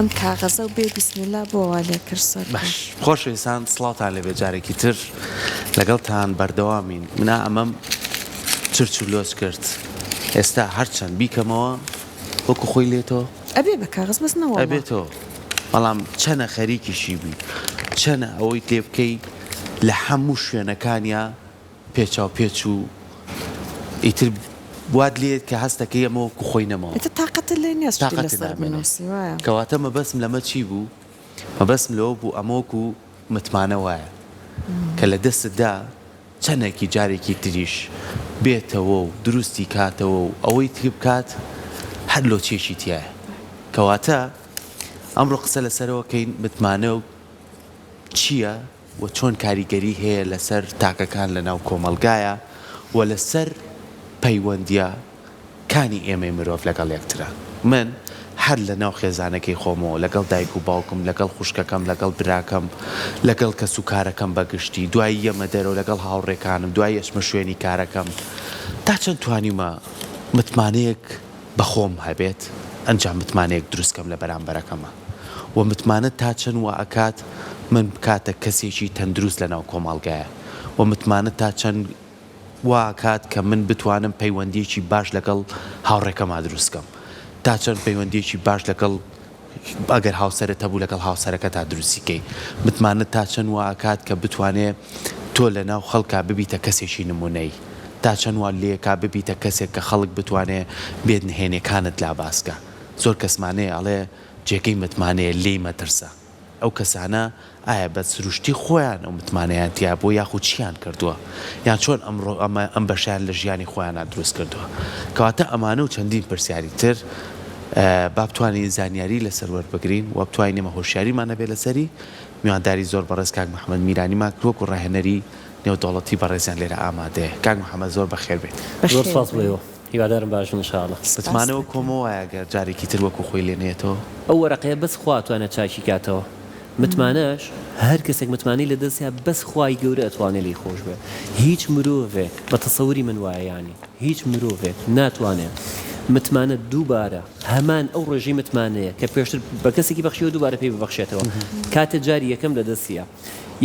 ئەم کاغەزە و بێ بیسمیلا بۆ لێ کرد. باش خۆشەویستان سڵاوتان لەبێ جارێکی تر لەگەڵتان بەردەوامین منە ئەمەم چرچ و لۆچ کرد ئێستا هەرچەند بیکەمەوە وەکو خۆی لێتەوە ئەبێ بە کاغز بەستنەوە ئەبێتەوە بەڵام چەنە خەریکیشی بی چەنە ئەوەی تێ بکەی لە هەموو شوێنەکانیا پێچاو پێچ و ئیتر واد لێت کە هەستەکەی ئەمە وەکو خۆی نەمەوە تااقەت لێ نیست کەواتە مەبەسم لەمە چی بوو مەبەسم لەوە بوو ئەمەوەکو متمانە وایە کە لە دەستدا چەندێکی جارێکی تریش بێتەوە و دروستی کاتەوە و ئەوەی تر بکات هەر لۆ چێشی تایە کەواتە ئەمڕۆ قسە لەسەرەوەکەین متمانە و چییە و چۆن کاریگەری هەیە لەسەر تاکەکان لە ناو کۆمەلگایە و لەسەر پەیوەندیە کانی ئێمەی مرۆڤ لەگەڵ یەکترە من هەر لە ناو خێزانەکەی خۆمەوە لەگەڵ دایک و باوکم لەگەڵ خوشکەکەم لەگەڵ براکەم لەگەڵ کەس و کارەکەم بەگشتی دوایی ئەمە دەرەوە لەگەڵ هاوڕێکانم دوای ئەچمە شوێنی کارەکەم تا چەند توانیمە متمانەیەک بەخۆم هەبێت ئەنجام متمانەیەک دروستکەم لە بەرامبەرەکەمە و متمانە تا چەند وا ئەکات من بکاتە کەسێکی تەندروست لە ناو کۆمەڵگایە و متمانە تا چەند وا کات کە من بتوانم پەیوەندیەکی باش لەگەڵ هاوڕێکەما دروستکەم تا چەند پەیوەندیەکی باش لەگەڵ ئەگەر هاوسەرت هەبوو لەگەڵ هاوسەرەکە تا دروستیکەی متمانە تا چەند وا کات کە بتوانێ تۆ لە ناو خەڵکا ببیتە کەسێکی نمونەی تا چەند وا لێکا ببیتە کەسێک کە خەڵک بتوانێ بێت نهێنیەکانت لا باسکە زۆر کەسمانەیە ئەڵێ جێگەی متمانەیە لێی مەترسە ئەو کەسانە ئایا بە سروشتی خۆیان ئەو متمانەیان تیا بۆ یاخود چیان کردووە یان چۆن ئەمڕۆ ئەم بەشیان لە ژیانی خۆیانە دروست کردووە کەواتە ئەمانە و چەندین پرسیاری تر با بتوانین زانیاری لەسەر وەربگرین و بتوانینەمە هۆشیاریمانە بێ لەسەری میوانداری زۆر بەڕێز کاک محەممەد میرانی وەکو ڕاهێنەری نێودەوڵەتی بەڕێزیان لێرە ئامادەیە کاک محەممەد زۆر بەخێر بێت زۆر سپاس بڵێەوە هیوادارم باش انشاءالله متمانەوە کۆمەوەیە گەر جارێکی تر وەکو خۆی لێنێتەوە ئەو وەرەقەیە بەس خواتوانە چاکی کاتەوە متمانەش هەر کەسێک متمانی لە دەستیا بەس خوای گەورە ئەتوانێت لی خۆش بێ هیچ مرۆڤێک بە تەسەوری من وایە ینی هیچ مرۆڤێک ناتوانێت متمانە دووبارە هەمان ئەو ڕێژەی متمانەیە کە پێشتر بە کەسێکی بەخشیەوە دووبارە پێی ببەخشێتەوە کاتە جاری یەکەم لە دەستیە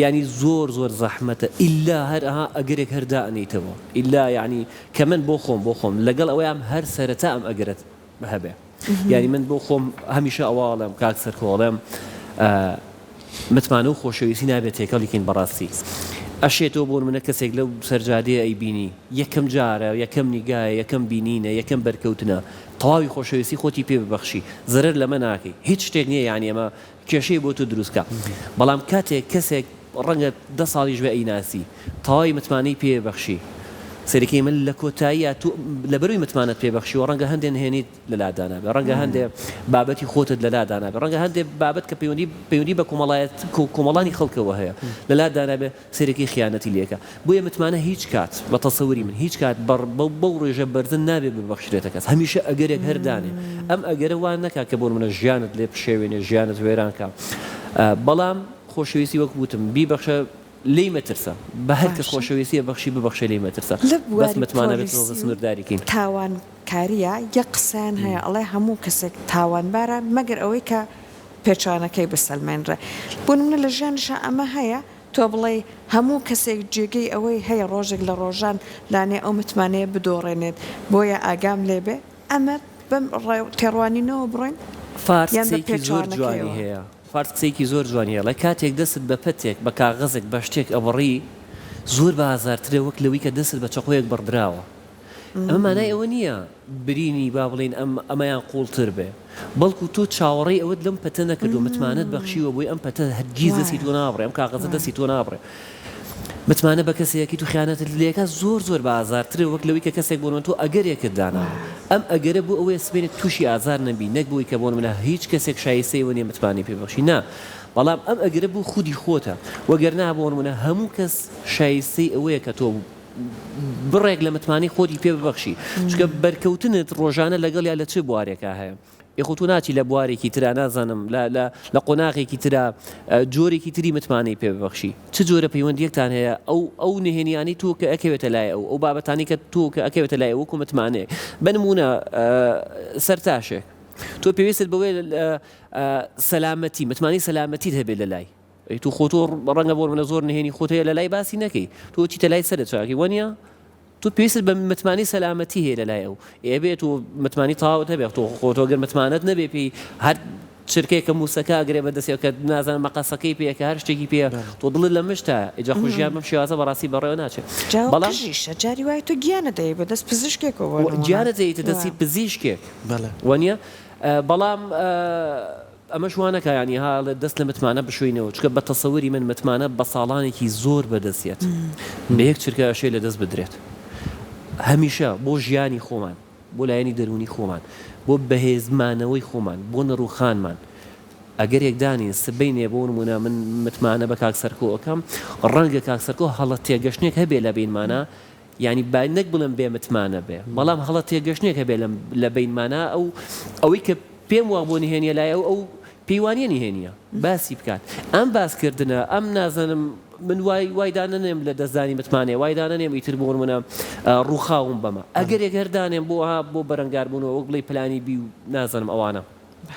ینی زۆر زەحمەتە ئیلا هەر ئەها ئەگەرێک هەردائنیتەوە ئیلا ینی کە من بۆ خۆم لەگەڵ ئەوەیان هەر سەرەتا ئەم ئەگەرێت هەبێ ینی من بۆ خۆم هەمیشە ئەواڵم کاک سەرکۆڵم متمانە و خۆشەویستی نابێت تێکەڵێکین بەڕاستی ئەشێتەوە بۆ منە کەسێک لەو سەرجادەیە ئەی بینی یەکەم جارە یەکەم نیگایە یەکەم بینینە یەکەم بەرکەوتنە تەواوی خۆشەویستی خۆتی پێ ببەخشی زەرەر لەمە ناکەی هیچ شتێک نییە یانی ئەمە کێشەی بۆ تۆ دروستکە بەڵام کاتێک کەسێک ڕەنگە 10 ساڵیش بە ئەیناسی تەواوی متمانەی پێ بەخشی سەرەکی من لە کۆتاییە تو لە بەروی متمانەت پێبەخشی و ڕەنگە هەندێک نهێنیت لە لادانا بێ ڕەنگە هەندێک بابەتی خۆتت لە لادانا بێ ڕەنگە هەندێک بابەت کە پەیوەندی بە کۆمەڵانی خەڵکەوە هەیە لە لادانا بێ سەرەکی خیانەتی لێکە بۆیە متمانە هیچ کات بە تەسەوری من هیچ کات بەو ڕێژە بەرزن نابێت ببەخشرێتە کەس هەمیشە ئەگەرێک هەردانێ ئەم ئەگەرە وان نەکا کە بۆ منە ژیانت لێ پشێوێنێ ژیانت وێرانکە بەڵام خۆشەویستی وەک وتم بیبەخشە لی مەترسە بە هەر کەس خۆشەویستیە بەخشی ببەخشە لی مەترسە بەس متمانە بێت سنوورداریکەین تاوان کاریە یەک قسەیان هەیە ئەڵێ هەموو کەسێک تاوانبارە مەگەر ئەوەی کە پێچوانەکەی بسەلمێنرە بۆ نمونە لە ژیانشە ئەمە هەیە تۆ بڵێ هەموو کەسێک جێگەی ئەوەی هەیە ڕۆژێک لە ڕۆژان لانێ ئەو متمانەیە بدۆڕێنێت بۆیە ئاگام لێبێ ئەمە بەم تێڕوانینەوە بڕۆین فارسێکی زۆر جوانی هەیە فارسێکی زۆر جوانیە لە کاتێک دەست بە پەتێک بە کاغەزێک بە شتێک ئەوەڕی زۆر بە ئازارترێ وەک لەوەی کە دەست بە چەقۆیەک بەردراوە ئەمە مانای ئەوە نییە برینی با بڵین ئەمەیان قوڵتر بێ بەڵکو تۆ چاوەڕێی ئەوەت لەم پەتە نەکردو متمانەت بەخشیوە بۆی ئەم پەتە هەرگیز دەستی تۆ نابڕێ ئەم کاغەزە دەستی تۆ نابڕێ متمانە بە کەسێکی تو خیانەتت لێکە زۆر بە ئازارترێ وەک لەوەی کە کەسێک بۆ تۆ ئەگەرێکت داناوە ئەم ئەگەرە بۆ ئەوەی سبێنێت تووشی ئازار نەبی نەک بۆی کە بۆ منە هیچ کەسێک شایستەی وەنیە متمانی پێبەخشی نا بەڵام ئەم ئەگەرە بوو خودی خۆتە وەگەرنا بۆ منە هەموو کەس شایستەی ئەوەیە کە تۆ بڕێک لە متمانی خۆتی پێ ببەخشی چکە بەرکەوتنت ڕۆژانە لەگەڵ یا لە چه بوارێکە هەیە یخۆ تو ناچی لە بوارێکی ترا نازانم لە قۆناغێکی ترا جۆرێکی تری متمانەی پێ ببەخشی چ جۆرە پەیوەندیەکتان هەیە ئەو نهێنیانی تۆ کە ئەکەوێتە لای ئەو بابەتانی کە تۆ کە ئەکەوێتە لای وەکو متمانەیە بنمونە سەرتاشێک تۆ پێویستت بەوەی سەلامەتی متمانی سەلامەتیت هەبێت لە لای تو خۆتۆ ڕەنگە بۆ منە زۆر نهێنی خۆتەیە لە لای باسی نەکەی تۆ چیتە لای سەرت چاکی وەنیە تو پێویست بە متمانی سەلامەتی هەیە لە لای ئەو ئێبێت و متمانی تەواوت هەبێت تۆ خۆتۆگەر متمانەت نەبێ پێی هەر شرکەیەکە موسەکە ئەگرێ بەدەستێت کە نازانم مەقەسەکەی پێیەکە هەر شتێکی پێ تۆ دڵت لە مشتە ئێجا خۆشیان بەم شێوازە بەڕاستی بەڕێوە ناچێت بەڵامژیشە جاری وای تۆ گیانە دەیە بەدەست پزیشکێکەوە گیانە دەیتە دەستی پزیشکێک وەنیە بەڵام ئەمە شوانەکە ینی ها دەست لە متمانە بشوینەوە چکە بە تەسەوری من متمانە بە ساڵانێکی زۆر بەدەستێت بە یەک چرکە ئەشێ لە دەست بدرێت هەمیشە بۆ ژیانی خۆمان بۆ لایەنی دەرونی خۆمان بۆ بەهێزمانەوەی خۆمان بۆ نەڕووخانمان ئەگەر یەکدانی سبینێ بۆ نمونە من متمانە بە کاکسەرکۆەکەم ڕەنگە کاکسەرکۆ هەڵە تێگەشتێک هەبێ لە بینمانە ینی با نەک بڵم بێ متمانە بێ بەڵام هەڵە تێگەشتێک هەبێ لە بینمانە ئەوەی کە پێم وا بۆ نهێنیە لای ئەو پەیوانیە نهێنیە باسی بکات ئەم باسکردنە ئەم نازانم من وایدانەنێم لە دەستدانی متمانێ وایدانەنێم ئیتر بۆ منە ڕووخاوم بەمە ئەگەر یەکهردانێم بۆ بەرەنگاربوونەوە وەک بڵێ پلانی بی و نازانم ئەوانە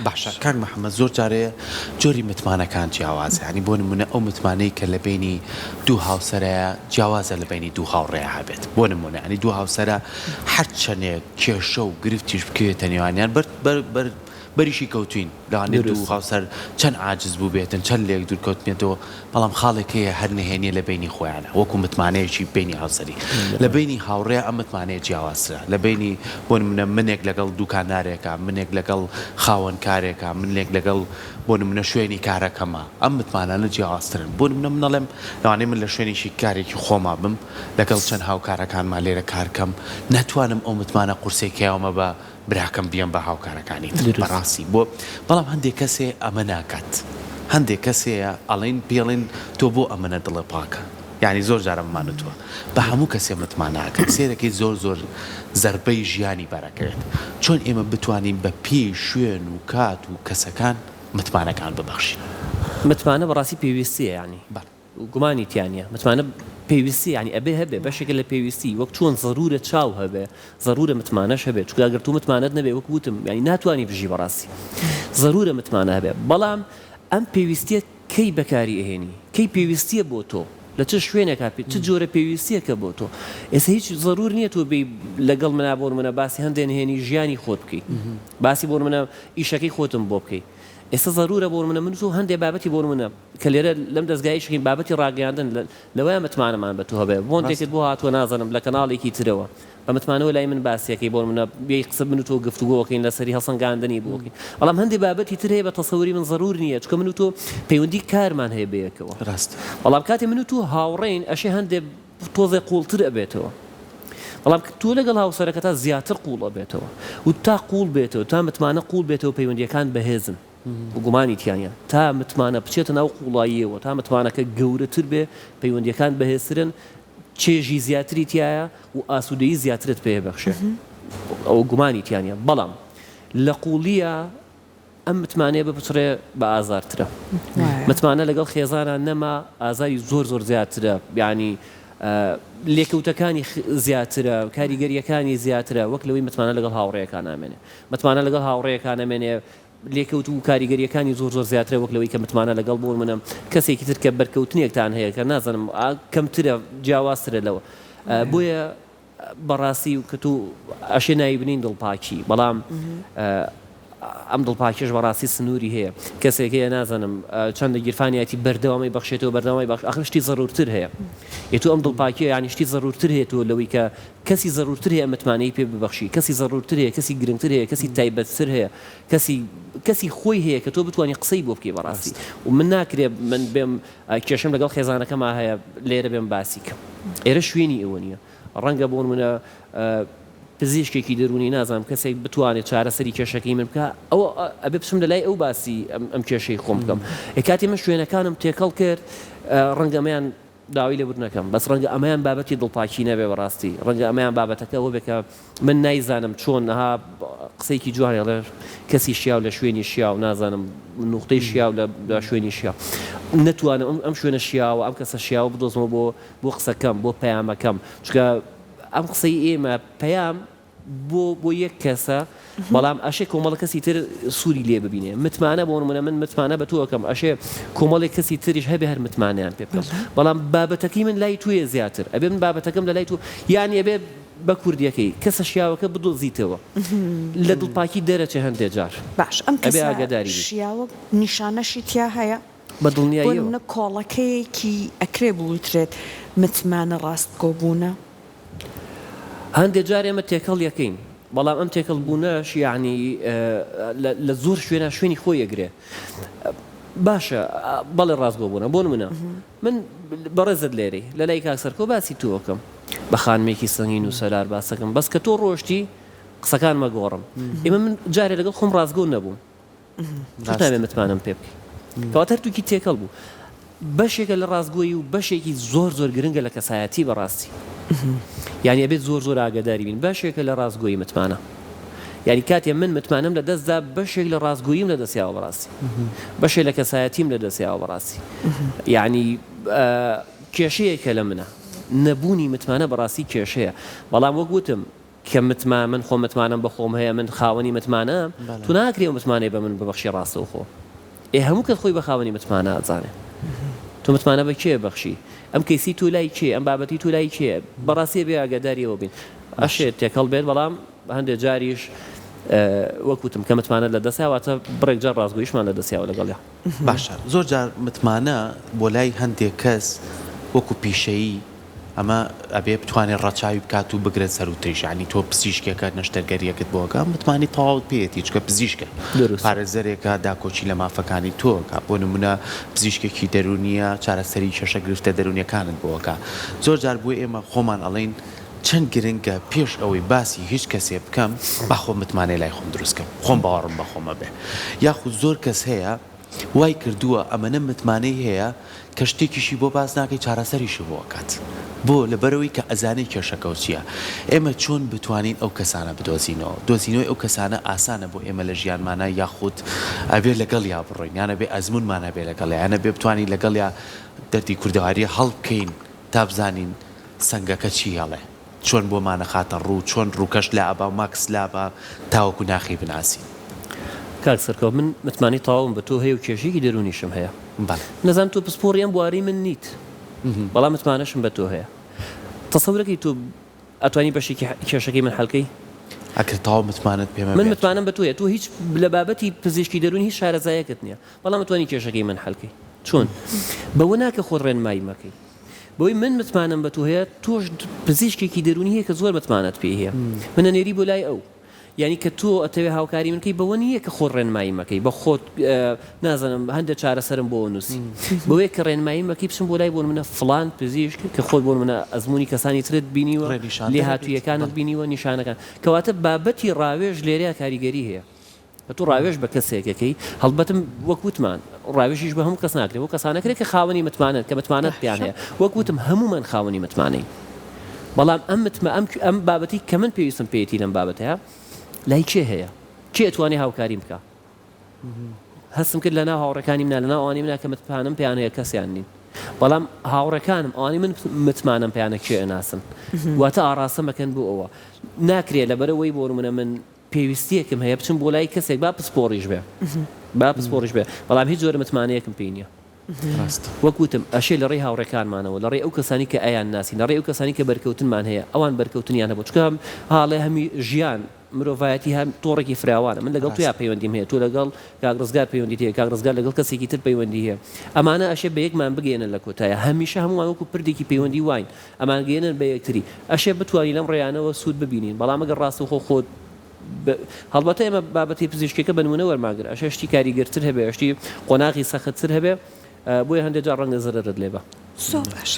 باشە کاک محەممەد زۆر جارەیە جۆری متمانەکان جیاوازە ینی بۆ نمونە ئەو متمانەی کە لە بینی دوو هاوسەرەیە جیاوازە لە بینی دوو هاوڕێە هەبێت بۆ نمونە ینی دوو هاوسەرە هەر چەندێک کێشە و گرفتیش بکرێتە نێوانیان بەریشی کەوتوین لەوانێ دوو هاوسەر چەند عاجز بوو بێتن چەند لێک دوورکەوتنێتەوە بەڵام خاڵێکەیە هەر نهێنیە لە بینی خۆیانە وەکو متمانەیەکی بینی هاوسەری لە بینی هاوڕێ ئەم متمانەیە جیاوازترە لە بینی بۆ نمونە منێک لەگەڵ دوکاندارێکە منێک لەگەڵ خاوەنکارێکە منێک لەگەڵ بۆ نمونە شوێنی کارەکەمە ئەم متمانانە جیاوازترن بۆ نمونە منەڵێم لەوانێ من لە شوێنێکی کارێکی خۆما بم لەگەڵ چەند هاوکارەکانمان لێرە کارکەم ناتوانم ئەو متمانە قورسێکیاومە بە براکەم بیان بە هاوکارەکانی بەڕاستی بۆ بەڵام هەندێک کەسێ ئەمە ناکات هەندێک کەسەیە ئەڵین پێڵین تۆ بۆ ئەمەنە دڵە پاکە یعنی زۆر جارەممانتووە بە هەموو کەسێ متماناکەن سێرەکەی زۆر زەربەی ژیانی بەرەکەوێت چۆن ئێمە بتوانین بە پێی شوێن و کات و کەسەکان متمانەکان ببەخشین متمانە بەڕاستی پێویستیە ینی گومانی تیانە متمانە پێویستی ینی ئەبێ هەبێ بەشێکە لە پێویستی وەک چۆن ضرورە چاو هەبێ ضرورە متمانەش هەبێت چکە ئەگەر تو متمانەت نەبێ وەک وتم ینی ناتوانانی بژی بەڕاستی ضرورە متمانە هەبێ بەڵام ئەم پێویستیە کەی بەکاری ئەهێنی کەی پێویستیە بۆ تۆ لە چه شوێنێک چ جۆرە پێویستیەکە بۆ تۆ ئێستا هیچ ضرور نییە تۆ بێ لەگەڵ منە بۆ منە باسی هەندێک نهێنی ژیانی خۆت بکەیت باسی بۆ منە ئیشەکەی خۆتم بۆ بکەیت ئێستا ضرورە بۆ منە من و هەندێک بابەتی بۆ منە کە لێرە لەم دەستگایشکی بابەتی ڕاگەاندن لەوەیە متمانەمان بە تۆ هەبێ بۆن دێکت بۆ هاتووە نازانم لە کەناڵێکی ترەوە بە متمانەوە لای من باسیەکەی بۆ منە بێ قسە من و تۆ گفتوگۆکەین لەسەری هەڵسەنگاندنی بۆکەین بەڵام هەندێک بابەتی تر هەیە بە تەسەووری من ضرور نییە چکە من و تۆ پەیوەندی کارمان هەیە بەیەکەوە ڕاست بەڵام کاتێ من و تۆ هاوڕێین ئەشێ هەندێک تۆزێ قوڵتر ئەبێتەوە بەڵام تۆ لەگەڵ هاوسەرەکە تا زیاتر قوڵ ئەبێتەوە و تا قوڵ بێتەوە تا متمانە قوڵ بێتەوە پەیوەندیەکان بەهێزن گومانی تیانە تا متمانە بچێتە ناو قوڵاییەوە تا متمانەکە گەورەتر بێ پەیوەندیەکان بەهێزترن چێژی زیاتری تایە و ئاسوودەیی زیاترت پێ بەخشێ ئەو گومانی تیانە بەڵام لە قوڵیە ئەم متمانەیە بپچڕێ بە ئازارترە متمانە لەگەڵ خێزانان نەما ئازاری زۆر زیاترە یعنی لێکەوتەکانی زیاترە کاریگەریەکانی زیاترە وەک لەوەی متمانە لەگەڵ هاوڕێیەکان نامێنێ متمانە لەگەڵ هاوڕێیەکان نامێنێ لێکەوت و کاریگەریەکانی زۆر زیاترە وەک لەوەی کە متمانە لەگەڵ بۆ منە کەسێکی تر کە بەرکەوتنیەکتان هەیە کە نازانم کەمترە جیاوازترە لەوە بۆیە بەڕاستی کە تو ئەشێ نایی بنین دڵپاکی بەڵام ئەم دڵپاکیش بەڕاستی سنووری هەیە کەسێکەیە نازانم چەندە گیرفانیەتی بەردەوامی بەخشێتەوە بەردەوامی بەخش ئاخر شتی ضرورتر هەیە ئێتو ئەم دڵپاکیە یعنی شتی ضرورتر هەیە تۆ لەوەی کە کەسی ضرورتر هەیە متمانەی پێ ببەخشی کەسی ضرورتر هەیە کەسی گرنگتر هەیە کەسی تایبەتتر هەیە کەسی خۆی هەیە کە تۆ بتوانانی قسەی بۆ بکەی بەڕاستی و من ناکرێ من بێم کێشم لەگەڵ خێزانەکەما هەیە لێرە بێم باسی کەم ئێرە شوێنی ئەوە نییە ڕەنگە بۆن منە پزیشکێکی دەرونی نازانم کەسێک بتوانێت چارەسەری کێشەکەی من بکە ئەوە ئەبێ بچم لەلای ئەو باسی ئەم کێشەی خۆم بکەم کاتی من شوێنەکانم تێکەڵ کرد ڕەنگەمەیان داوای لێبور نەکەم بەس ڕەنگە ئەمەیان بابەتی دڵپاکی نەبێ بەڕاستی ڕەنگە ئەمەیان بابەتەکەەوە بێکە من نایزانم چۆن نەها قسەیەکی جوانێ لە کەسی شیاو لە شوێنی شیاو نازانم نوختەی شیاو لە شوێنی شیاو نەتوانم ئەم شوێنە شیاوە ئەم کەسە شیاو بدۆزمەوە بۆ قسەکەم بۆ پەیامەکەم چکە ئەم قسەی ئێمە پەیام بۆ یەک کەسە بەڵام ئەشێ کۆمەڵە کەسی تر سووری لێ ببینێ متمانە بۆ نمونە من متمانە بە تۆکەم ئەشێ کۆمەڵێک کەسی تریش هەبێ هەر متمانیان پێ بکەم بەڵام بابەتەکەی من لای توێ زیاتر ئەبێ من بابەتەکەم لە لای تو یانی ئەبێ بە کوردیەکەی کەسە شیاوەکە بدۆزیتەوە لە دڵپاکی دەرەچێ هەندێک جار باش ئەم کەسە شیاوە نیشانەشی تیا هەیە بە دڵنیایی منە کۆڵەکەیەکی ئەکرێ بڵوترێت متمانە ڕاست کۆبوونە هەندێک جار ئێمە تێکەڵ یەکەین بەڵام ئەم تێکەڵ بوونەش یعنی لە زۆر شوێنە شوێنی خۆی ئەگرێ باشە بەڵێ ڕاستگۆ بوونە بۆ منە من بەڕێزت لێرەی لە لای کاکسەرکۆ باسی تووەکەم بە خانمێکی سەنگین و سەلار باسەکەم بەس کە تۆ ڕۆشتی قسەکان مەگۆڕم ئێمە من جارێ لەگەڵ خۆم ڕاستگۆ نەبووم نامێ متمانم پێ بکەی کەواتە تووکی تێکەڵ بوو بەشێکە لە ڕاستگۆیی و بەشێکی زۆر گرنگە لە کەسایەتی بەڕاستی یعنی ئەبێت زۆر ئاگاداری بین بەشێکە لە ڕاستگۆیی متمانە یعنی کاتێ من متمانم لە دەستدا بەشێک لە ڕاستگۆییم لە دەستیاوە بەڕاستی بەشێک لە کەسایەتیم لە دەستیاوە بەڕاستی یعنی کێشەیەکە لە منە نەبوونی متمانە بەڕاستی کێشەیە بەڵام وەک گوتم کە من خۆ متمانم بە خۆم هەیە من خاوەنی متمانە تو ناکرێ متمانەی بە من ببەخشی ڕاستە و خۆ هەموو کەس خۆی بە خاوەنی متمانە ئازانێ تو متمانە بە کێ بەخشی ئەم کەیسی تو لای کێ ئەم بابەتی تو لای کێ بەڕاستی بێ ئاگاداریەوە بین ئەشێت تێکەڵ بێت بەڵام هەندێک جاریش وەکوتم کە متمانە لە دەستیاواتە بڕێک جار ڕاستگۆیشمان لە دەستیاوە لەگەڵیا باشە زۆر جار متمانە بۆ لای هەندێک کەس وەکو پیشەیی ئەمە ئەبێ بتوانێت ڕەچاوی بکات و بگرێت سەر و تێژ ینی تۆ پزیشکێکە نەشتەرگەریەکەت بۆکە متمانی تەواو پێێتی چکە پزیشکە پارێزەرێکە داکۆچی لە مافەکانی تۆکە بۆ نمونە پزیشکێکی دەرونیە چارەسەری شەشە گرفتە دەرونیەکانت بۆکە زۆر جار بۆ ئێمە خۆمان ئەڵێن چەند گرنگە پێش ئەوەی باسی هیچ کەسێ بکەم باخۆ متمانەی لای خۆم دروستکەم خۆم باوەڕم بە خۆمە بێ یاخود زۆر کەس هەیە وای کردووە ئەمەنە متمانەی هەیە کە شتێکیشی بۆ باز ناکەی چارەسەریشی بۆ کات بۆ لەبەرەوەی کە ئەزانەی کێشەکە چییە ئێمە چۆن بتوانین ئەو کەسانە بدۆزینەوە دۆزینەوەی ئەو کەسانە ئاسانە بۆ ئێمە لە ژیانمانە یاخود ئەبێ لەگەڵ یا بڕۆین یانە بێ ئەزمونمانە بێ لەگەڵ یانە بێ بتوانین لەگەڵ یا دەردی کوردەواری هەڵبکەین تا بزانین سەنگەکە چی هەڵێ چۆن بۆمانە خاتە ڕوو چۆن ڕووکەش لە ئەبا ماکس لابە تاوەکو ناخی بناسی کاک سەرکەوت من متمانی تەواوم بە تۆ هەیە و کێشێکی دەرونیشم هەیە نەزانم تۆ پسپۆڕی ئەم بواری من نیت بەڵام متمانەشم بە تۆ هەیە تەسەورەکەی تۆ ئەتوانی بەشێکی کێشەکەی من حەڵکەی ئەکرد تەواو متمانت پێمە من متمانم بە تۆیە تۆ هیچ لە بابەتی پزیشکی دەرونی هیچ شارەزایەکت نییە بەڵام ئەتوانی کێشەکەی من حەڵکەی چۆن بەوە ناکە خۆ ڕێنمایی مەکەی بۆی من متمانم بە تۆ هەیە تۆش پزیشکێکی دەرونی هەیە کە زۆر متمانەت پێ هەیە منە نێری بۆ لای ئەو یعنی کە تۆ ئەتەوێ هاوکاری منکەی بەوە نییە کە خۆ ڕێنمایی مەکەی بە خۆت نازانم هەندێک چارەسەرم بۆ نووسی بەوەیە کە ڕێنمایی مەکەی بچم بۆ لای بۆ منە فڵان پزیشک کە خۆت بۆ منە ئەزمموی کەسانی ترت بینیوە لێ هاتوویەکانت بینیوە نیشانەکان کەواتە بابەتی ڕاوێژ لێرەیە کاریگەری هەیە تو ڕاوێژ بە کەسێکەکەی هەڵبەتم وەکوتمان ڕاوێژیش بە هەموو کەس ناکرێت بۆ کەسانەکرێت کە خاوەنی متمانێت کە متمانەت پیان هەیە وەکوتم هەمومان خاوەنی متمانەی بەڵام ئەم بابەتی کە من پێویستم پێیەتی لەم بابەتەیە لای کێ هەیە کێ ئەتوانێ هاوکاری بکە هەستم کرد لەناو هاوڕەکانی منە لەناو ئەوانەی منە کە متمانم پێیان هەیە کەسیان نین بەڵام هاوڕەکانم ئەوانەی من متمانم پێیانە کێ ئەناسن واتە ئاڕاستە مەکەن بۆ ئەوە ناکرێت لەبەرەوەی بۆ منە من پێویستیەکم هەیە بچم بۆ لای کەسێک با پسپۆڕیش بێ با پسپۆڕیش بێ بەڵام هیچ زۆر متمانەیەکم پێی نییە وەکوتم ئەشێ لە ڕێی هاوڕێکانمانەوە لە ڕێی ئەو کەسانی کە ئەیان ناسین لە ڕێی ئەو کەسانی کە بەرکەوتنمان هەیە ئەوان بەرکەوتنیان هەبوو چکە هاڵێ هەمی ژیان مرۆڤایەتی هەم تۆڕێکی فراوانە من لەگەڵ تویا پەیوەندیم هەیە تۆ لەگەڵ کاگڕزگار پەیوەندیت هەیە کاگڕزگار لەگەڵ کەسێکی تر پەیوەندی هەیە ئەمانە ئەشێ بە یەکمان بگەێنن لە کۆتایە هەمیشە هەمووان وەکو پردێکی پەیوەندی واین ئەمان گەێنن بە یەکتری ئەشێ بتوانین لەم ڕێیانەوە سوود ببینین بەڵام ئەگەر ڕاست و خۆت هەڵبەتە ئێمە بابەتی پزیشکەکە بە نمونە وەرماگر ئەشە شتی کاریگەرتر هەبێ شتی قۆناغی سەختتر هەبێ بۆیە هەندێک جار ڕەنگە زەرت لێبە زۆر باش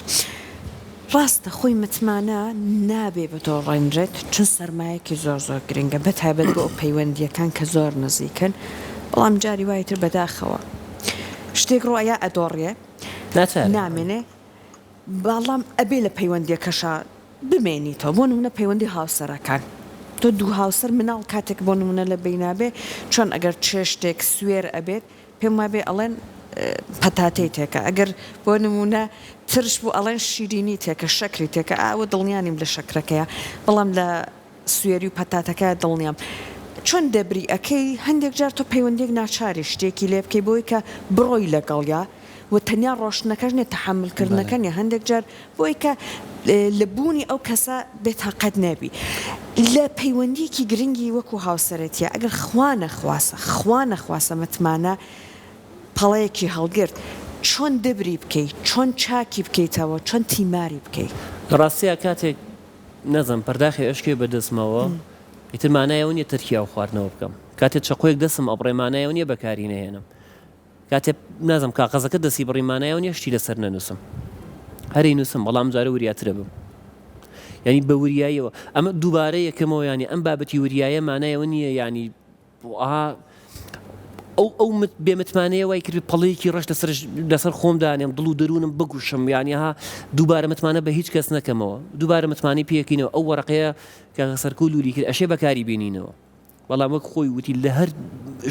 ڕاستە خۆی متمانە نابێ بە تۆ ڕێنرێت چون سەرمایەکی زۆر گرنگە بەتایبەت بۆ ئەو پەیوەندیەکان کە زۆر نزیکن بەڵام جاری وایتر بەداخەوە شتێک ڕۆیە ئەدۆڕێ نامێنێ بەڵام ئەبێ لە پەیوەندیەکەشە بمێنیتەوە بۆ نمونە پەیوەندی هاوسەرەکان تۆ دوو هاوسەر مناڵ کاتێک بۆ نمونە لە بینابێ چۆن ئەگەر چێشتێک سوێر ئەبێت پێم وابێ ئەڵێن پەتاتەی تێکە ئەگەر بۆ نمونە ترش بوو ئەڵێن شیرینی تێکە شەکری تێکە ئاوە دڵنیانیم لە شەکرەکەیە بەڵام لە سوێری و پەتاتەکە دڵنیام چۆن دەبری ئەەکەی هەندێک جار تۆ پەیوەندێک ناچاری شتێکی لێ بکەی بۆی کە بڕۆی لەگەڵیا و تەنیا ڕۆشنەکەش نێت تەحملکردنەکەنی هەندێک جار بۆی کە لە بوونی ئەو کەسە بێتاقەت نەبی لە پەیوەندیکی گرنگی وەکو هاوسەرەتیە ئەگەر خوا نەخواسە متمانە پەڵەیەکی هەڵگرت چۆن دەبری بکەیت چۆن چاکی بکەیتەوە چۆن تیماری بکەیت ڕاستیە کاتێک نەزم پەرداخی ئەشکێ بەدەستمەوە ئیتر مانایەوە نیە ترکیا و خواردنەوە بکەم کاتێک چقۆیەک دەسم ئەبڕێمانایەوە نیە بەکاری نەهێنم کاتێک نازم کاغەزەکە دەسی بڕیمانایەوە نیە شتی لەسەر نەنووسم هەری نووسم بەڵام جارە وریاترە بم ینی بە وریاییەوە ئەمە دووبارە یەکەمەوە ینی ئەم بابەتی وریایە مانایەوە نییە ینی ئەو بێمتمانەیە وای کرد پەڵەیەکی ڕەش لەسەر خۆمدانێم دڵ و دەروونم بگوشم یانی ها دووبارە متمانە بە هیچ کەس نەکەمەوە دووبارە متمانی پێکینەوە ئەو وەرەقەیە کە سەرکە و لولی کرد ئەشێ بەکاری بینینەوە بەڵام وەک خۆی وتی لە هەر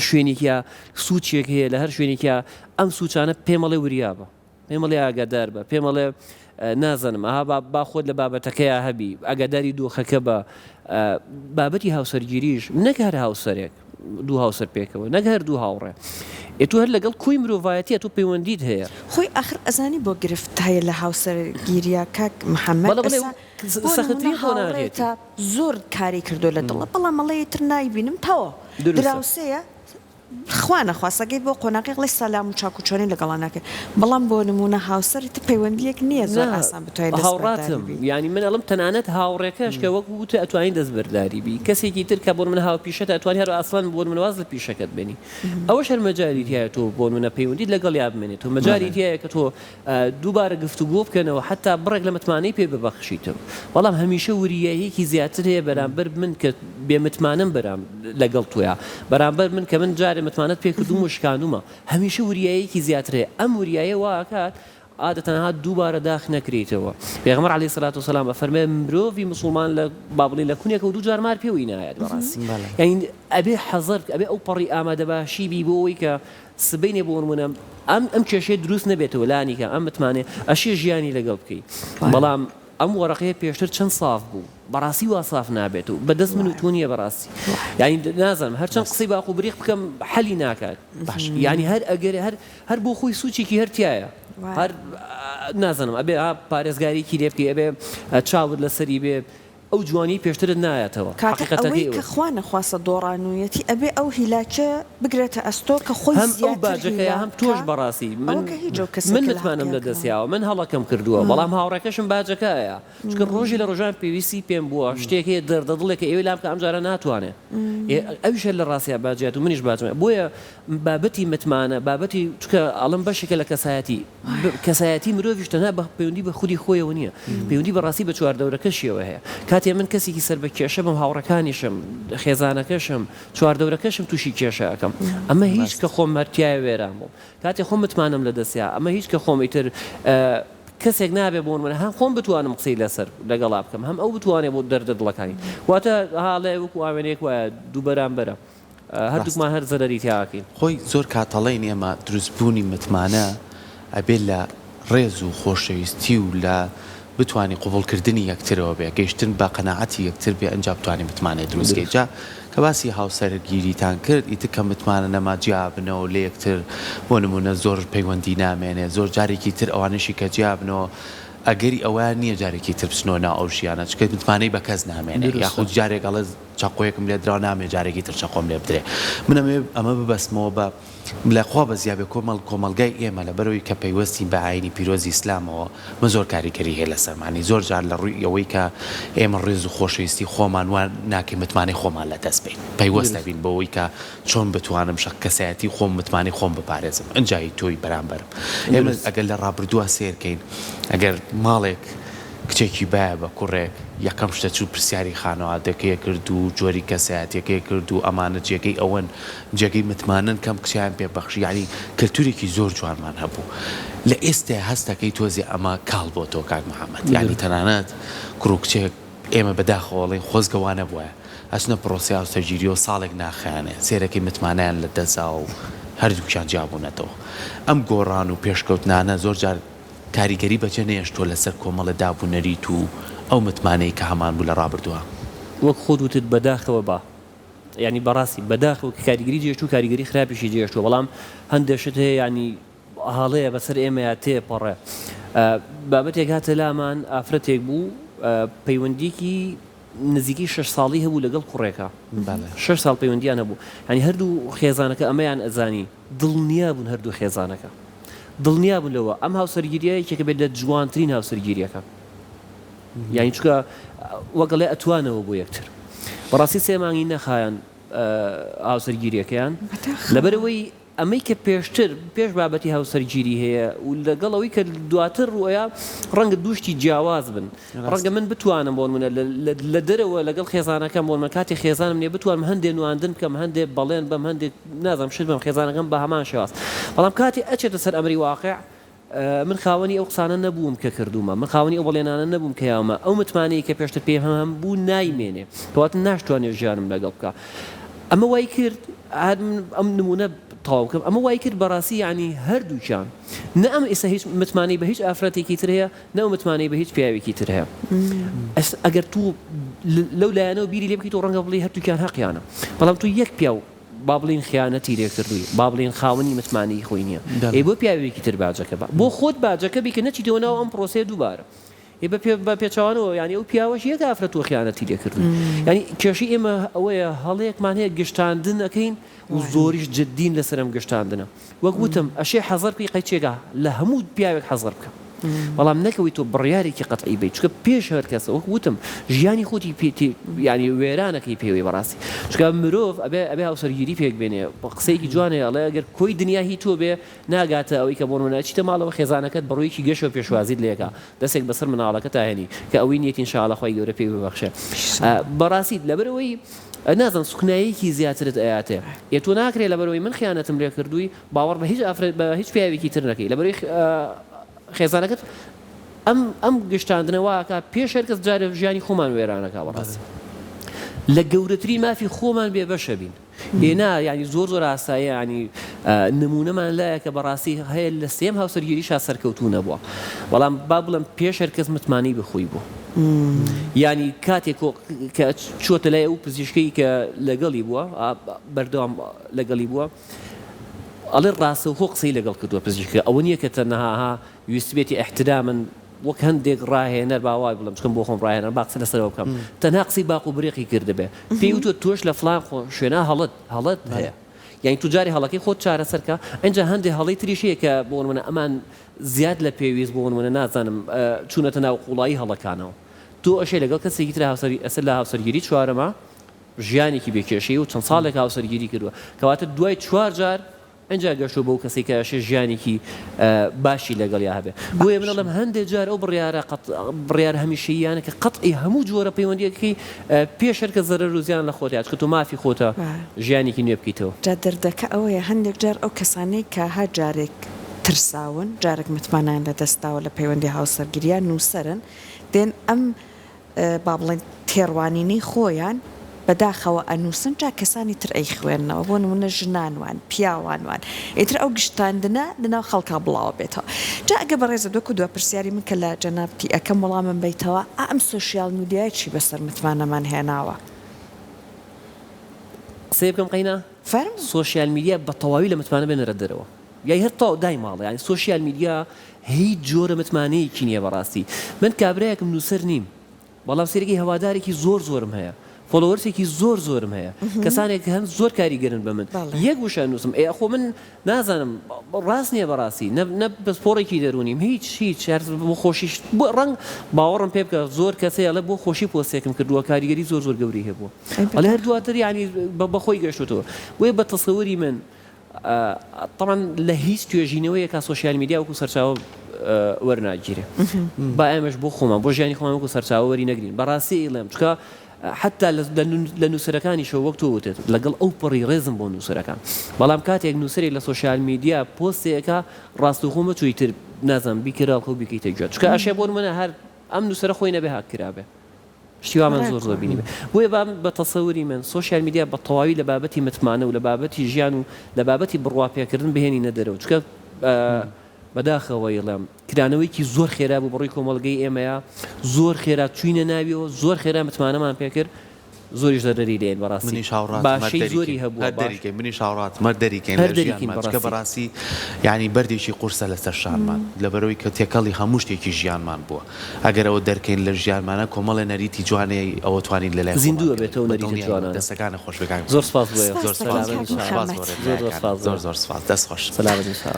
شوێنێکە سوچێک هەیە لە هەر شوێنێکە ئەم سوچانە پێمەڵێ وریابە پێمەڵێ ئاگادار بە پێمەڵێ نازانم ئەها با خۆت لە بابەتەکەیە هەبی ئەگاداری دۆخەکە بە بابەتی هاوسەرگیریش نەکار هاوسەرێک دوو هاوسەر پێکەوە نەگەر دوو هاوڕێ ئێتو هەر لەگەڵ کوی مرۆڤایەتیە تۆ پەیوەندیت هەیە خۆی ئەخر ئەزانی بۆ گرفت هەیە لە هاوسەرگیریە کاک محەممەد هاوڕێتە زۆر کاری کردو لە دڵە بەڵام مەڵەیە تر نایبینم تەوە دراوسەیە خوا نەخواستەکەی بۆ قۆناقی قڵی سەلام و چاکوچۆنی لەگەڵاناکە بەڵام بۆ نمونە هاوسەرت پەیوەندیەک نییە زۆر ئاسان بتوانێت هاوڕاتم ینی من ئەڵم تەنانەت هاوڕێکەش کە وەک وتە ئەتوانین دەستبەرداری بی کەسێکی تر کە بۆ من هاو پیشەتە ئەتوانی هەر ئاسان بۆ منواز لە پیشەکەت بینی ئەوە شەر مەجاری هەیە تۆ بۆ منە پەیوەندیت لەگەڵ یا بمێنێت و مەجاری هەیە کە تۆ دووبارە گفتوگۆ بکەنەوە حتا بڕێک لە متمانەی پێ ببەخشیتم بەڵام هەمیشە وریاییەکی زیاتر هەیە بەرامبەر من کە بێمتمانم بەرام لەگەڵ تویە بەرامبەر من کە من جارێ متمانەت پێکردو مشکانومە هەمیشە وریایەکی زیاترێ ئەم وریایە واکات عادەتەنها دووبارە داخ نەکرێتەوە پێغەمبەر عەلەیهی سەلات وسەلام ئەفەرمێ مرۆڤی مسڵمان لە بابڵی لە کونێکە و دوو جار مار پێوەی نایەت بەڕاستی یعنی ئەبێ حەزەر ئەبێ ئەو پەڕی ئامادەباشی بی بۆ ئەوەی کە سبەینێ بۆ نمونە ئەم کێشەیە دروست نەبێتەوە لانیکە ئەم متمانێ ئەشێ ژیانی لەگەڵ بکەیت بەڵام ئەم وەرەقەیە پێشتر چەند ساف بوو بەڕاستی وا ساف نابێت و بەدەست من و تۆ نییە بەڕاستی یعنی نازانم هەرچەند قسەی باق و بریق بکەم حەلی ناکات یعنی هەر ئەگەر هەر بۆ خۆی سوچێکی هەرتایە هەر نازانم ئەبێ پارێزگاریکی لێ بکەی ئەبێ چاود لەسەری بێ ئەو جوانی پێشترت نایەتەوە ئەوەی کە خوا نەخواسە دۆڕانوویەتی ئەبێ ئەو هیلاکە بگرێتە ئەستۆ کە خۆی هەم ئەو باجەکەیە هەم تۆش بەڕاستی من متمانم لە دەستیاوە من هەڵەکەم کردووە بەڵام هاوڕێکەشم باجەکەیە چکە ڕۆژی لە ڕۆژان پێویستی پێم بووە شتێکی دەردەدڵێکە ئێوەی لام کە ئەمجارە ناتوانێت ئەویشە لە ڕاستیا باجات و منیش باجمە بۆیە بابەتی متمانە بابەتی چکە ئەڵم بەشێکە لە کەسایەتی مرۆڤیش تەنها بە پەیوەندی بە خودی خۆیەوە نییە پەیوەندی بەڕاستی بە چواردەورەکەشیەوە هەیە کاتێ من کەسێکی سەر بە کێشە بم هاوڕەکانیشم خێزانەکەشم چواردەورەکەشم تووشی کێشەکەم ئەمە هیچ کە خۆم مەرتیایە وێران بوو کاتێ خۆم متمانم لە دەستیا ئەمە هیچ کە خۆم ئیتر کەسێک نابێ بۆ من هەم خۆم بتوانم قسەی لەسەر لەگەڵا بکەم هەم ئەو بتوانێت بۆ دەردە دڵەکانی واتە هاڵێ وەکو ئاوێنێک وایە دوو بەرامبەرە هەردووکمان هەر زەرەری تیاکەین خۆی زۆر کاتەڵێن ئێمە دروستبوونی متمانە ئەبێت لە ڕێز و خۆشەویستی و لە بتوانی قوبڵکردنی یەکترەوە بێ گەیشتن بە قەناعەتی یەکتر بێ ئەنجا بتوانێت متمانێت دروستکەی جا کە باسی هاوسەرگیریتان کرد ئیتر کە متمانە نەما جیابنەوە لە یەکتر بۆ نمونە زۆر پەیوەندی نامێنێ زۆر جارێکی تر ئەوانشی کە جیابنەوە ئەگەری ئەویان نییە جارێکی تر بچنەوە ناو ئەو ژیانە چکەیت متمانەی بە کەس نامێنێ یاخود جارێک ئەڵێ چاقۆیەکم لێ درا نامێ جارێکی تر چاقۆم لێ بدرێ من ئەمە ببەسمەوە بە لەخوا بە زیابێ کۆمەلگای ئێمە لە بەرەوەی کە پەیوەستی بە ئاینی پیرۆزی ئیسلامەوە من زۆر کاریگەری هەیە لە سەرمانی زۆر جار لە ڕووی ئەوەی کە ئێمە ڕێز و خۆشەویستی خۆمان وان ناکەی متمانەی خۆمان لە دەست بین پەیوەستە بین بەوەی کە چۆن بتوانم شەق کەسایەتی خۆم متمانەی خۆم بپارێزم ئەنجایی تۆی بەرامبەرم ئێمە ئەگەر لە ڕابردووە سێرکەین ئەگەر ماڵێک کچێکی باە بە کوڕێک یەکەم شتە چوو پرسیاری خانەوادەکەیە کرد و جۆری کەسایەتەکەی کرد و ئەمانە جێگەی ئەوەن جێگەی متمانن کەم کچیان پێبەخشی یعنی کللتورێکی زۆر جوانمان هەبوو لە ئێستا هەستەکەی تۆزی ئەمە کاڵ بۆ تۆ کاک محەممەد یعنی تەنانەت کوڕ و کچێک ئێمە بەداخەوەڵی خۆزگەوانە بووە ئەچنە پرۆسی هاوسەرگیری و ساڵێک ناخیانێ سێرەکەی متمانیان لە دەسا و هەردووکیان جیابوونەتەوە ئەم گۆڕان و پێشکەوتنانە زۆر جار کاریگەری بەجێ نێشتۆ لەسەر کۆمەڵە دابوونەریت و ئەو متمانەی کە هەمان بوو لە ڕابردووە وەک خۆت وتت بەداخەوە با ینی بەڕاستی بەداخەوە کاریگەری جێشت و کاریگەری خراپیشی جێشتوە بەڵام هەندێشت هەیە ینی هاڵەیە بەسەر ئێمە تێپەڕێ بابەتێک هاتە لامان ئافرەتێک بوو پەیوەندیکی نزیکی 6 ساڵی هەبوو لەگەڵ کوڕێکە 6 ساڵ پەیوەندیان هەبوو ینی هەردوو خێزانەکە ئەمەیان ئەزانی دڵنیا بوون هەردوو خێزانەکە دڵنیا بوون لەوە ئەم هاوسەرگیریەیەکێکە بێت لە جوانترین هاوسەرگیریەکە یعنی چکە وەگەڵێ ئەتوانەوە بۆ یەکتر بەڕاستی 3 مانگی نەخایەن هاوسەرگیریەکەیان لەبەرەوەی ئەمەی کە پێش بابەتی هاوسەرگیری هەیە و لەگەڵەوەی کە دواتر ڕوەیە ڕەنگە دووشتی جیاواز بن ڕەنگە من بتوانم بۆن منە لە دەرەوە لەگەڵ خێزانەکەم بۆن من کاتی خێزانم نیە بتوانم هەندێک نواندن بکەم هەندێک بەڵێن بەم هەندێک نازانم شت بەم خێزانەکەم بە هەمان شێواز بەڵام کاتی ئەچێتە سەر ئەمری واقع من خاوەنی ئەو قسانە نەبووم کە کردومە من خاوەنی ئەو بەڵێنانە نەبووم کە یاومە ئەو متمانەی کە پێشتر پێم هەم بوو نایمێنێ کەواتە ناشتوانێ ژیانم لەگەڵ بکە ئەمە وای کرد ئەم نمونە تەواو بکەم ئەمە وای کرد بەڕاستی ینی هەردووچیان نە ئەم ئێستا هیچ متمانەی بە هیچ ئافرەتێکی تر هەیە نە ئەو متمانەی بە هیچ پیاوێکی تر هەیە ئەگەر تو لەو لایەنەوە بیری لێ بکەیت و ڕەنگە بڵێ هەردووکیان حەقیانە بەڵام تو یەک پیاو با بڵین خیانەتی لێ کردووی با بڵین خاوەنی متمانەی خۆی نییە ئێ بۆ پیاوێکی تر باجەکە بۆ خۆت باجەکە بی کە نەچیتەوە ناو ئەم پرۆسەیە دووبارە بە پێچوانەوە ینی ئەو پیاوەش یەک ئافرەت و خیانەتی لێ کردووی ینی کێشی ئێمە ئەوەیە هەڵەیەکمان هەیە گشتاندن ئەەکەین و زۆریش جددین لەسەر ئەم گشتاندنە وەک وتم ئەشێ حەزەر پێی قەیچێگا لە هەموو پیاوێک حەزەر بکە بەڵام نەکەوی تۆ بڕیارێکی قەتعی بیت چکە پێش هەر کەسە وەک وتم ژیانی خۆتی ینی وێرانەکەی پێوەی بەڕاستی چکە مرۆڤ ئەبێ هاوسەرگیری پێک بێنێ بە قسەیەکی جوانەیە ئەڵێ ئەگەر کۆی دنیا هی تۆ بێ ناگاتە ئەوەی کە بۆن منە چیتە ماڵەوە خێزانەکەت بەڕوویکی گەشەوە پێشوازیت لێکە دەستێک بەسەر مناڵەکە تاهێنی کە ئەوەی نیەتی ئینشاءڵڵا خۆی گەورە پێی ببەخشێ بەڕاستی لەبەرەوەی نازان سوکناییکی زیاترت ئاياتێ تۆ ناکرێ لەبەرەوەی من خیانەتم لێ کردووی باوەڕ بە هیچ پیاوێکی تر نەکەی لەبەرەوەی خێزانەکەت ئەم گشتاندنەوەکە پێش هەر کەس جارە ژیانی خۆمان وێرانەکە بەڕاستی لە گەورەترین مافی خۆمان بێ بەشە بین ئێنا ینی زۆر ئاسایە ینی نمونەمان لایە کە بەڕاستی هەیە لە سێم هاوسەرگیریشا سەرکەوتوو نەبووە بەڵام با بڵم پێش هەر کەس متمانی بخۆی بوو ینی کاتێک کە چۆتە لای ئەو پزیشکەی کە لەگەڵی بووە بەردەوام لەگەڵی بووە ئەڵێ ڕاستەوخۆ قسەی لەگەڵ کردووە پزیشکە ئەوە نییە کە تەنەها ویستبێتی احترامن وەک هەندێک ڕاهێنەر باوای بڵم چکەم بۆ خۆم ڕاهێنەر با قسە لەسەرەوە بکەم تەنها قسەی باق و برێقی کردبێ پێی وتۆ تۆش لە فڵان شوێنە هەڵەت هەیە یعنی تو جاری هەڵەکەی خۆت چارەسەرکە ئەنجا هەندێک هەڵەی تریش هەیە کە بۆ منە ئەمان زیاد لە پێویست بۆ منە نازانم چوونەتە ناو قوڵایی هەڵەکانەوە تۆ ئەشێ لەگەڵ کەسێکی تر ئەسەر لە هاوسەرگیری چوارەمە ژیانێکی بێکێشەی و چەند ساڵێک هاوسەرگیری کردووە کەواتە دوای 4 جار ئەنجا گەشتۆ بەو کەسی کە ئەشێ ژیانێکی باشی لەگەڵیا هەبێ بۆیە منەڵم هەندێک جار ئەو بڕیار هەمیشەییانە کە قەتعی هەموو جۆرە پەیوەندیەکەی پێش هەر کە زەرەر و زیان لە خۆت کە تۆ مافی خۆتە ژیانێکی نوێ بکەیتەوە جا دەردەکە ئەوەیە هەندێک جار ئەو کەسانەی کە هەر جارێک ترساون جارێک متمانیان لەدەستاوە لە پەیوەندی هاوسەرگیریان نووسەرن دێن ئەم با بڵێن تێڕوانینەی خۆیان بەداخەوە ئەنووسن جا کەسانی تر ئەی خوێندنەوە بۆ نمونە ژنانوان پیاوانوان ئیتر ئەو گشتاندنە لەناو خەڵکا بڵاوە بێتەوە جا ئەگە بەڕێزە دۆکو دووە پرسیاری من کە لە جەنابتی ئەەکەم وەڵامم بیتەوە ئەم سۆشیال میدیای چی بەسەر متمانەمان هێناوە قسە بکەم قەینا فەرم سۆشیال میدیا بە تەواوی لە متمانە بێنەرە دەرەوە یای هەر تاو دای ماڵە ینی سۆشیال میدیا هیچ جۆرە متمانەیەکی نییە بەڕاستی من کابرایەکم نووسەر نیم بەڵام سێرەی هەوادارێکی زۆرم هەیە فۆلۆوەرسێکی زۆرم هەیە کەسانێک هەم زۆر کاریگەرن بە من یەک وشە نووسم ئەخۆ من نازانم ڕاست نییە بەڕاستی نە پسپۆڕێکی دەرونیم هیچ بۆ خۆشیش بۆ ڕنگ باوەڕم پێ بکە زۆر کەسەیە لە بۆ خۆشی پۆستێکم کردووە کاریگەری زۆر گەوری هەبووە ئەلە هەر دواتر ینی بەخۆی گەشتەوە وێ بە تەسەوەری من طبعا لە هیچ توێژینەوەیە کا سۆشیال میدیا وەکو سەرچاوە وەرناگیرێ با ئێمەش بۆ خۆمان بۆ ژیانی خۆمان وەکو سەرچاوە وەری نەگرین بەڕاستی ئیڵێم چکە حتا لە نووسەرەکانیشەوە وەک تۆ وتێت لەگەڵ ئەو پڕی ڕێزم بۆ نووسەرەکان بەڵام کاتێک نووسری لە سۆشیال میدیا پۆستێکە ڕاستوخۆمە تویتر نازانم بیکراڵ خۆ بیکەیتە گوێ چکە ئەشێ بۆ منە هەر ئەم نووسەرە خۆی نەبێ هاکرابێ شتیوا من زۆر بینی بۆیە بە تەسەوری من سۆشیال میدیا بە تەواوی لە بابەتی متمانە و لە بابەتی ژیان و لە بابەتی بڕواپێکردن بهێنی نەدەرەوە چکە بەداخەوە ئێڵێم کرانەوەیکی زۆر خێرا بوو بڕی کۆمەڵگەی ئێمەیە زۆر خێرا چوینە ناویەوە زۆر خێرا متمانەمان پێکرد زۆریش دەرەری لێن بەڕاستی منی شاوڕات باشەی زۆری هەبووە دەریکەین منی شاوڕات مەر دەریکەین هەر لە دەریکەین ژیانمان کە بەڕاستی یعنی بەردێکی قورسە لەسەر شانمان لەبەرەوەی کە تێکەڵی هەموو شتێکی ژیانمان بووە ئەگەر ئەوە دەرکەین لە ژیانمانە کۆمەڵە نەریتی جوانەی ئەوە توانین لەلای زیندووە بێتەوە نەریتی جوانە دەستەکانە خۆش بکەن زۆر سپاس بۆ زۆر سپاس زۆر سپاس دەست خۆش سلام